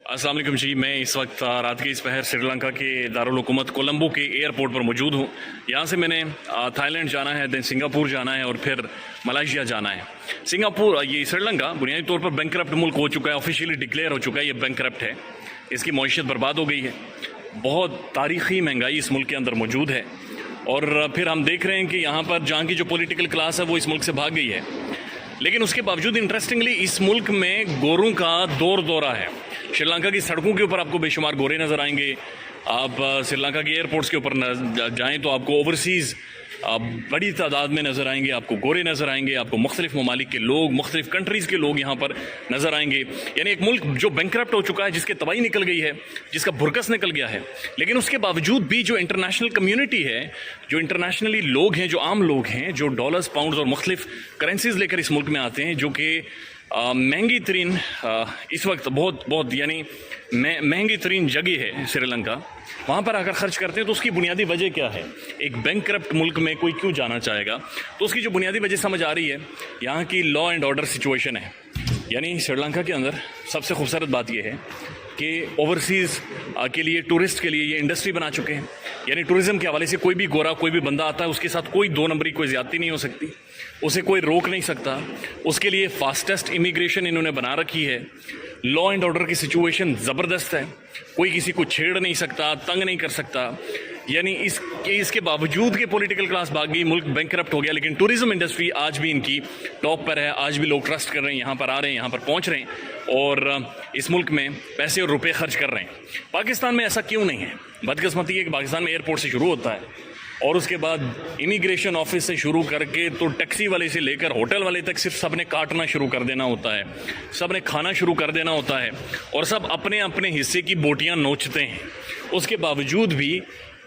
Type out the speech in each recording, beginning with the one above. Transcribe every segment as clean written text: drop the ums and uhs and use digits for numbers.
अस्सलाम वालेकुम जी। मैं इस वक्त रात के इस पहर श्रीलंका के दारुल हुकूमत कोलंबो के एयरपोर्ट पर मौजूद हूँ। यहाँ से मैंने थाईलैंड जाना है, देन सिंगापुर जाना है और फिर मलेशिया जाना है। सिंगापुर, ये श्रीलंका बुनियादी तौर पर बैंकरप्ट मुल्क हो चुका है, ऑफिशियली डिक्लेयर हो चुका है, ये बैंकरप्ट है। इसकी मईशत बर्बाद हो गई है, बहुत तारीख़ी महंगाई इस मुल्क के अंदर मौजूद है। और फिर हम देख रहे हैं कि यहाँ पर जहाँ की जो पॉलिटिकल क्लास है वो इस मुल्क से भाग गई है। लेकिन उसके बावजूद इंटरेस्टिंगली इस मुल्क में गोरों का दौर दौरा है। श्रीलंका की सड़कों के ऊपर आपको बेशुमार गोरे नज़र आएंगे। आप श्रीलंका के एयरपोर्ट्स के ऊपर जाएं तो आपको ओवरसीज़ बड़ी तादाद में नज़र आएंगे, आपको गोरे नज़र आएंगे, आपको मुख्तलिफ ममालिक के लोग, मुख्तलिफ कंट्रीज़ के लोग यहाँ पर नज़र आएंगे। यानी एक मुल्क जो बैंकरप्ट हो चुका है, जिसके तबाही निकल गई है, जिसका बुरकस निकल गया है। लेकिन उसके बावजूद भी जो इंटरनेशनल कम्यूनिटी है, जो इंटरनेशनली लोग हैं, जो आम लोग हैं, जो डॉलर्स, पाउंड्स और मुख्तलिफ करेंसीज लेकर इस मुल्क में आते हैं, जो कि महंगी तरीन इस वक्त बहुत यानी महंगी तरीन जगह है श्रीलंका, वहाँ पर आकर ख़र्च करते हैं। तो उसकी बुनियादी वजह क्या है? एक बैंकरप्ट मुल्क में कोई क्यों जाना चाहेगा? तो उसकी जो बुनियादी वजह समझ आ रही है, यहाँ की लॉ एंड ऑर्डर सिचुएशन है। यानी श्रीलंका के अंदर सबसे खूबसूरत बात यह है कि ओवरसीज़ के लिए, टूरिस्ट के लिए ये इंडस्ट्री बना चुके हैं। यानी टूरिज़्म के हवाले से कोई भी गोरा, कोई भी बंदा आता है, उसके साथ कोई दो नंबरी, कोई ज़्यादती नहीं हो सकती, उसे कोई रोक नहीं सकता। उसके लिए फास्टेस्ट इमिग्रेशन इन्होंने बना रखी है। लॉ एंड ऑर्डर की सिचुएशन ज़बरदस्त है, कोई किसी को छेड़ नहीं सकता, तंग नहीं कर सकता। यानी इसके बावजूद कि पॉलिटिकल क्लास भाग गई, मुल्क बैंकरप्ट हो गया, लेकिन टूरिज़्म इंडस्ट्री आज भी इनकी टॉप पर है। आज भी लोग ट्रस्ट कर रहे हैं, यहाँ पर आ रहे हैं, यहाँ पर पहुँच रहे हैं और इस मुल्क में पैसे और रुपए खर्च कर रहे हैं। पाकिस्तान में ऐसा क्यों नहीं है? बदकिस्मती है कि पाकिस्तान में एयरपोर्ट से शुरू होता है और उसके बाद इमिग्रेशन ऑफिस से शुरू करके तो टैक्सी वाले से लेकर होटल वाले तक सिर्फ सब ने काटना शुरू कर देना होता है, सब ने खाना शुरू कर देना होता है और सब अपने अपने हिस्से की बोटियां नोचते हैं। उसके बावजूद भी,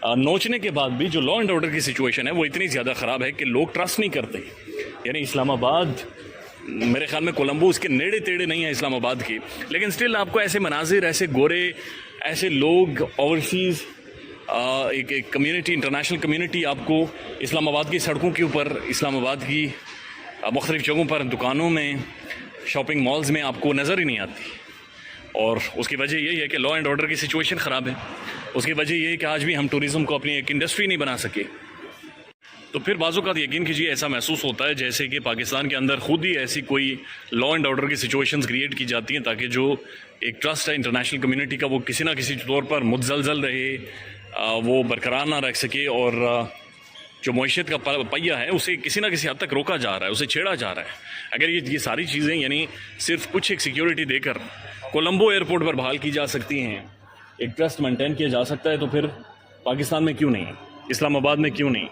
नोचने के बाद भी जो लॉ एंड ऑर्डर की सिचुएशन है वो इतनी ज़्यादा ख़राब है कि लोग ट्रस्ट नहीं करते। यानी इस्लामाबाद, मेरे ख्याल में कोलंबो उसके नेड़े तेड़े नहीं है इस्लामाबाद की, लेकिन स्टिल आपको ऐसे मनाजिर, ऐसे गोरे, ऐसे लोग, ओवरसीज़ एक कम्युनिटी, इंटरनेशनल कम्युनिटी आपको इस्लामाबाद की सड़कों के ऊपर, इस्लामाबाद की मुख्तलिफ जगहों पर, दुकानों में, शॉपिंग मॉल्स में आपको नज़र ही नहीं आती। और उसकी वजह यही है कि लॉ एंड ऑर्डर की सिचुएशन ख़राब है। उसकी वजह यही है कि आज भी हम टूरिज़्म को अपनी एक इंडस्ट्री नहीं बना सके। तो फिर बाज़ों का यकीन कीजिए, ऐसा महसूस होता है जैसे कि पाकिस्तान के अंदर खुद ही ऐसी कोई लॉ एंड ऑर्डर की सिचुएशंस क्रिएट की जाती हैं ताकि जो एक ट्रस्ट है इंटरनेशनल कम्युनिटी का, वो किसी ना किसी तौर पर मुतज़लज़ल रहे, वो बरकरार ना रख सके और जो मईशत का पहिया है उसे किसी ना किसी हद तक रोका जा रहा है, उसे छेड़ा जा रहा है। अगर ये सारी चीज़ें यानी सिर्फ कुछ एक सिक्योरिटी देकर कोलंबो एयरपोर्ट पर बहाल की जा सकती हैं, एक ट्रस्ट मेंटेन किया जा सकता है, तो फिर पाकिस्तान में क्यों नहीं, इस्लामाबाद में क्यों नहीं,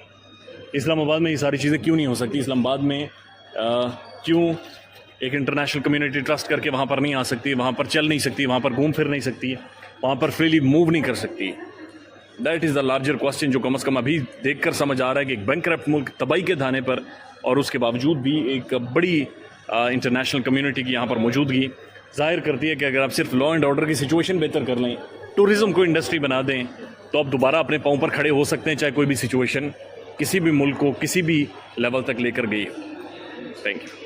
इस्लामाबाद में ये सारी चीज़ें क्यों नहीं हो सकती? इस्लामाबाद में क्यों एक इंटरनेशनल कम्युनिटी ट्रस्ट करके वहाँ पर नहीं आ सकती, वहाँ पर चल नहीं सकती, वहाँ पर घूम फिर नहीं सकती, वहाँ पर फ्रीली मूव नहीं कर सकती? That is the larger question जो कम अज़ कम अभी देख कर समझ आ रहा है कि एक बैंकरप्ट मुल्क तबाही के धाने पर, और उसके बावजूद भी एक बड़ी इंटरनेशनल कम्युनिटी की यहाँ पर मौजूदगी जाहिर करती है कि अगर आप सिर्फ लॉ एंड ऑर्डर की सिचुएशन बेहतर कर लें, टूरिज़्म को इंडस्ट्री बना दें, तो आप दोबारा अपने पाँव पर खड़े हो सकते हैं, चाहे कोई भी सिचुएशन किसी भी मुल्क को किसी भी लेवल तक लेकर गई। Thank you.